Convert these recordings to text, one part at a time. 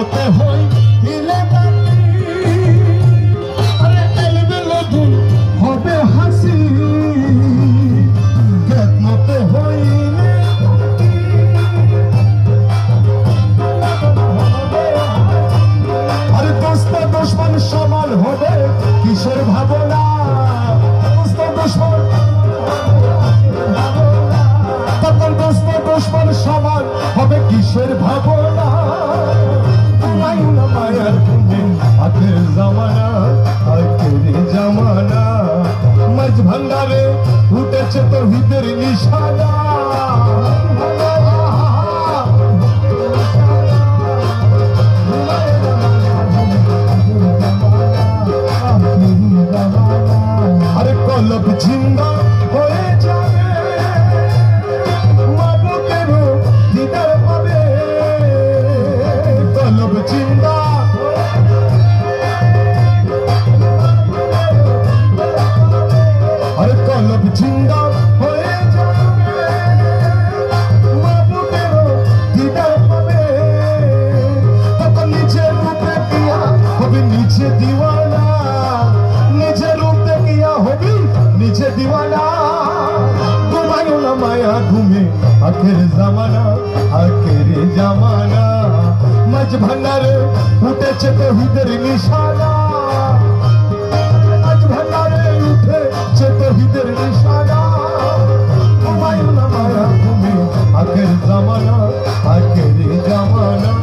মতে হই হিলে আরে এলবেলে দুল হবে হাসি গেত মতে হইলে আরে দোস্ত দুশ্মন সমান হবে কিসের ভাবনা দোস্ত দুশ্মন তখন দোস্ত দুশ্মন সমান হবে কিসের ভাবনা মায়ার তুমি আখের জামানা আখের জামানা মাঝ ভান্ডারে উঠেছে তো হিদের নিশানা আরে কলব জিন্দা হয়ে যাবে মাবুকেরও দিদার পাবে কলব জিন্দা আরে কলব জিন্দা হয়ে যাবে মাবুকেরও দিদার পাবে তখন নিজের রূপে কিয়া হবে নিচে দিওয়ানা নিজের রূপে কিয়া হবি নিচে দিওয়ানা ঘুমায়ো না মায়া ঘুমে আখের জামানা আখের জামানা মাঝ ভান্ডারে উঠেছে তো হিদের নিশানা মাঝ ভান্ডারে উঠেছে তো হিদের নিশানা ঘুমায়ো না মায়া ঘুমে আখের জামানা আখের জামানা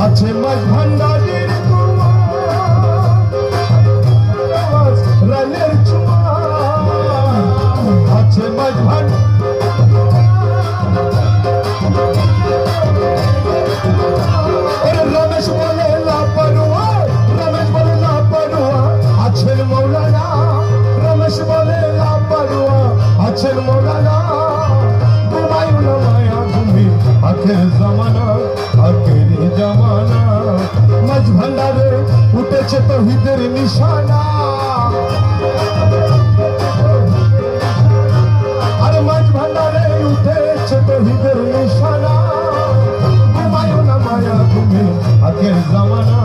আছে মাঝ ভান্ডারের রানের চুমা আছে মাঝ রমেশ বলে লাপারুয়া রমেশ বলে লাপারুয়া আছেন মৌলানা রমেশ বলে লাপারুয়া আছেন মৌলানা ঘুমায়ো না মায়া ঘুমি আখের জামানা আখের জামানা মাঝ ভান্ডারে উঠেছে তো হিদের নিশানা আরে মাঝ ভান্ডারে উঠেছে তো হিদের নিশানা ঘুমায়ো না মায়া ঘুমে আখের জামানা